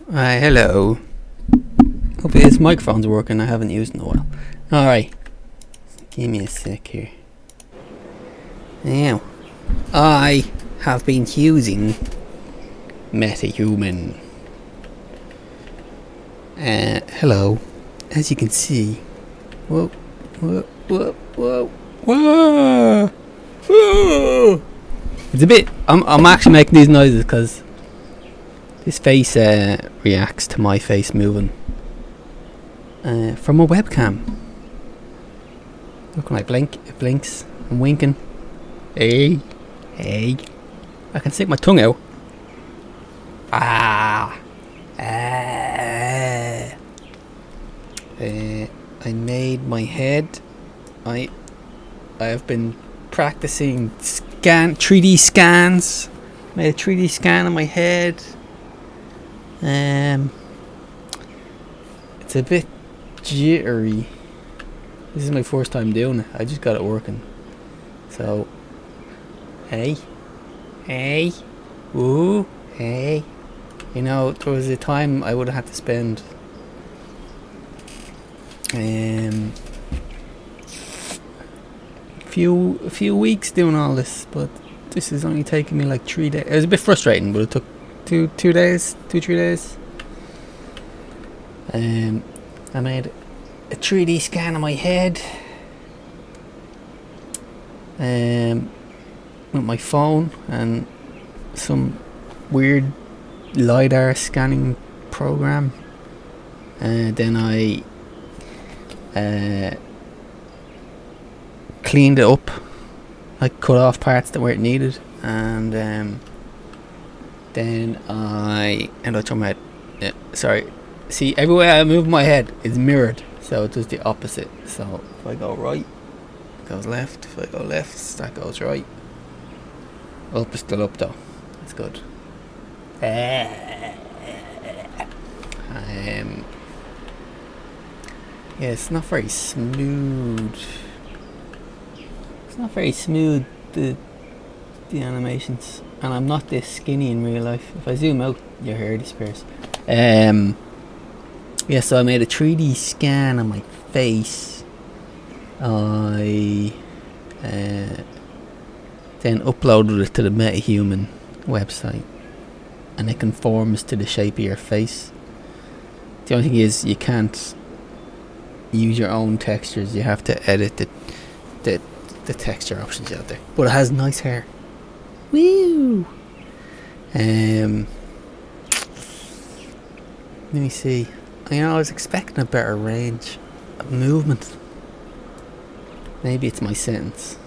Hi, hello. Hope this microphone's working. I haven't used it in a while. Alright. Give me a sec here. Now, I have been using MetaHuman. Hello. As you can see. Whoa. Whoa. Whoa. Whoa. Whoa. Whoa. It's a bit... I'm actually making these noises because this face reacts to my face moving from a webcam. Look when I blink, it blinks. I'm winking. Hey, hey. I can stick my tongue out. I made my head. I have been practicing 3D scans. Made a 3D scan of my head. It's a bit jittery. This is my first time doing it. I just got it working. So, hey, woo, hey. You know, there was a time I would have had to spend a few weeks doing all this, but this is only taking me like 3 days. It was a bit frustrating, but it took 3 days. I made a 3D scan of my head with my phone and some weird LiDAR scanning program, and then I cleaned it up. I cut off parts that weren't needed, and then I turned my head. Sorry. See, everywhere I move my head is mirrored, so it does the opposite. So if I go right, it goes left. If I go left, that goes right. Up is still up though. That's good. Yeah, it's not very smooth. It's not very smooth, the animations, and I'm not this skinny in real life. If I zoom out, your hair disappears. Yeah, so I made a 3D scan of my face. I then uploaded it to the MetaHuman website, and it conforms to the shape of your face. The only thing is, you can't use your own textures. You have to edit the texture options out there. But it has nice hair. Woo! Let me see. You know, I was expecting a better range of movement. Maybe it's my settings.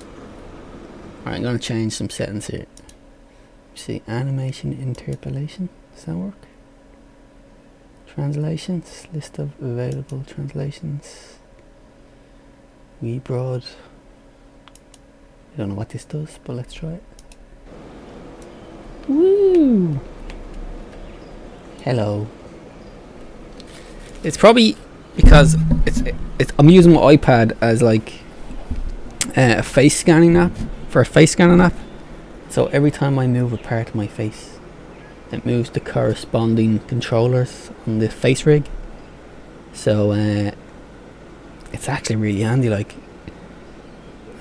Alright, I'm going to change some settings here. See, animation interpolation. Does that work? Translations. List of available translations. Broad. I don't know what this does, but let's try it. Woo! Hello. It's probably because I'm using my iPad as like a face scanning app, so every time I move a part of my face, it moves the corresponding controllers on the face rig. So it's actually really handy. Like,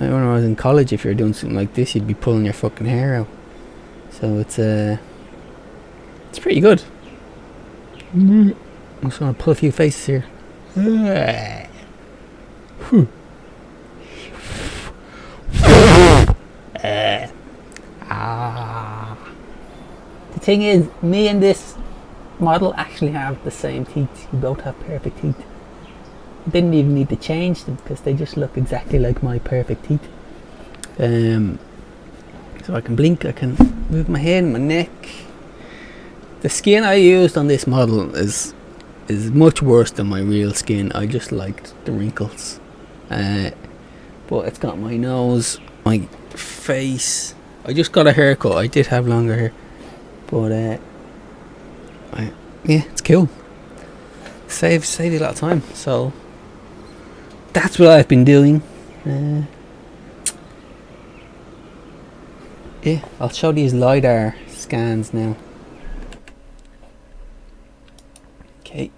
I remember when I was in college, if you're doing something like this, you'd be pulling your fucking hair out. So it's pretty good. I'm just going to pull a few faces here. The thing is, me and this model actually have the same teeth. We both have perfect teeth. I didn't even need to change them because they just look exactly like my perfect teeth. So I can blink, I can move my head and my neck. The skin I used on this model is much worse than my real skin. I just liked the wrinkles, but it's got my nose, my face. I just got a haircut. I did have longer hair, but yeah, it's cool. Saves you a lot of time. So that's what I've been doing. Yeah, I'll show these LiDAR scans now. Okay,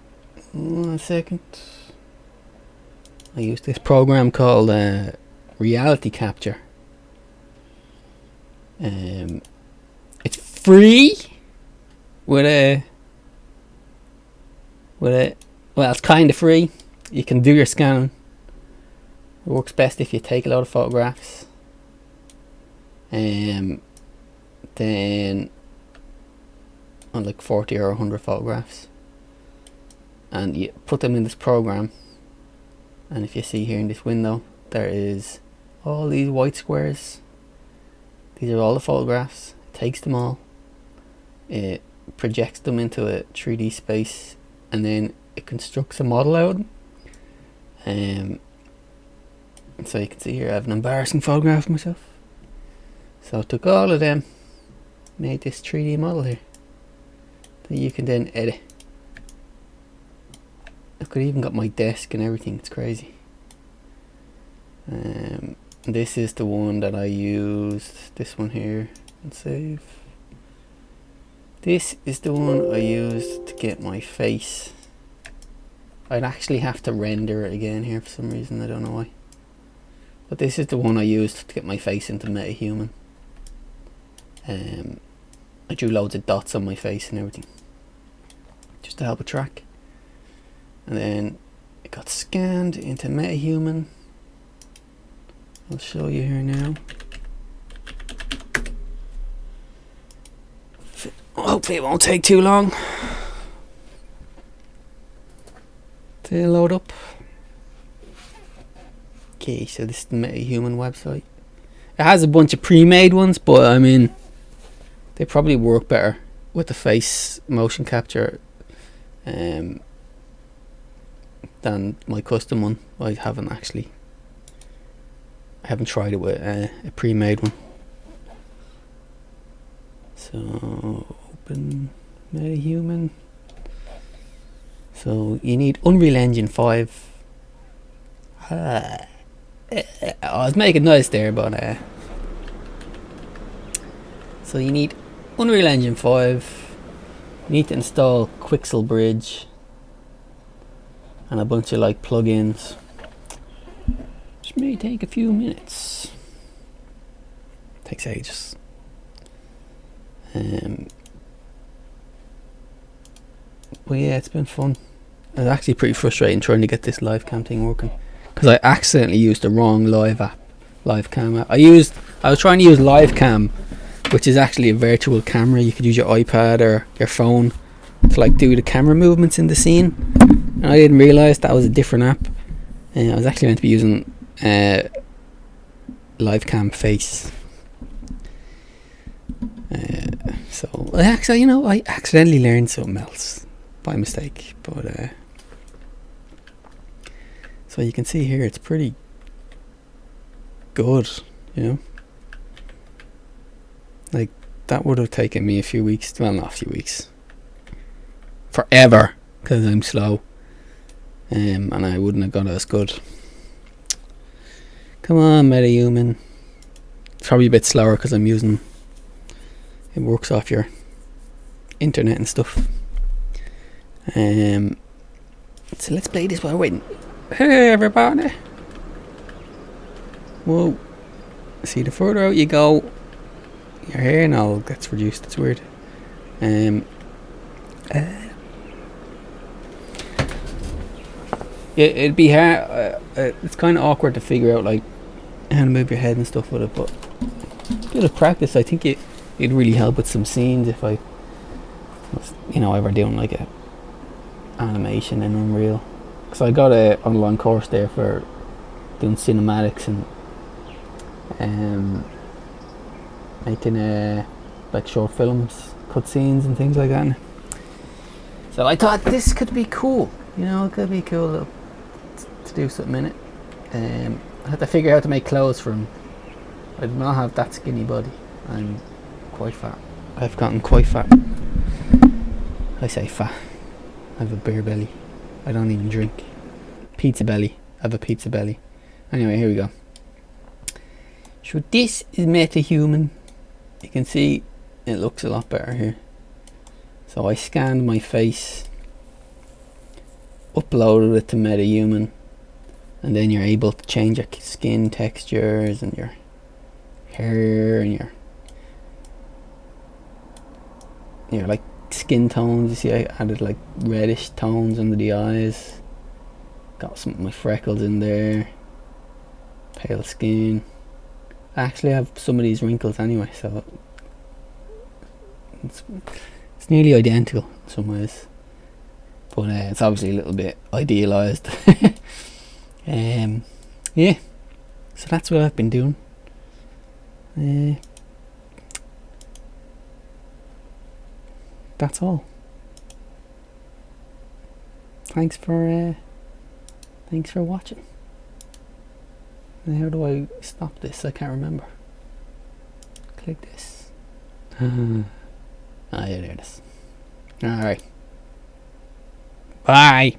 1 second. I use this program called reality capture. It's free with a well, it's kind of free. You can do your scanning. It works best if you take a lot of photographs. Then on like 40 or 100 photographs, and you put them in this program. And if you see here in this window, there is all these white squares. These are all the photographs. It takes them all, it projects them into a 3D space, and then it constructs a model out of them. So you can see here I have an embarrassing photograph of myself. So I took all of them, made this 3D model here that you can then edit. I could even got my desk and everything. It's crazy. This is the one that I used. This one here, and save. This is the one I used to get my face. I'd actually have to render it again here for some reason. I don't know why. But this is the one I used to get my face into MetaHuman. I drew loads of dots on my face and everything, just to help it track. And then it got scanned into MetaHuman. I'll show you here now. Hopefully it won't take too long to load up. Okay, so this is the MetaHuman website. It has a bunch of pre-made ones, but I mean, they probably work better with the face motion capture than my custom one. I haven't tried it with a pre-made one. So open MetaHuman. So you need Unreal Engine 5. I was making noise there, but so you need Unreal Engine 5. You need to install Quixel Bridge and a bunch of like plugins. Which may take a few minutes. Takes ages. But yeah, it's been fun. It was actually pretty frustrating trying to get this live cam thing working, because I accidentally used the wrong live cam app. I was trying to use live cam, which is actually a virtual camera. You could use your iPad or your phone to like do the camera movements in the scene, and I didn't realise that was a different app. I was actually meant to be using live cam face. So actually, you know, I accidentally learned something else by mistake, but so you can see here it's pretty good, you know. Like that would have taken me a few weeks, well, not a few weeks, forever, because I'm slow, and I wouldn't have got as good. Come on, MetaHuman. It's probably a bit slower because I'm using, it works off your internet and stuff. So let's play this while we're waiting. Hey everybody. Whoa. See, the further out you go, your hair now gets reduced. It's weird. Yeah, it'd be hard. It's kind of awkward to figure out like how to move your head and stuff with it, but a bit of practice, I think it'd really help with some scenes if I was, you know, ever doing like a animation in Unreal, because I got a online course there for doing cinematics and making like short films, cutscenes and things like that. So I thought this could be cool, you know, it could be cool to do something in it. I had to figure out how to make clothes for him. I do not have that skinny body. I'm quite fat. I've gotten quite fat. I say fat. I have a beer belly. I don't even drink. Pizza belly. I have a pizza belly. Anyway, here we go. So this is MetaHuman. You can see it looks a lot better here. So I scanned my face uploaded it to MetaHuman, and then you're able to change your skin textures and your hair and your like skin tones. You see, I added like reddish tones under the eyes. Got some of my freckles in there. Pale skin. I actually have some of these wrinkles anyway, so it's nearly identical in some ways, but it's obviously a little bit idealised. Yeah, so that's what I've been doing. That's all. Thanks for watching. And how do I stop this? I can't remember. Click this. Yeah, there it is. Alright. Bye.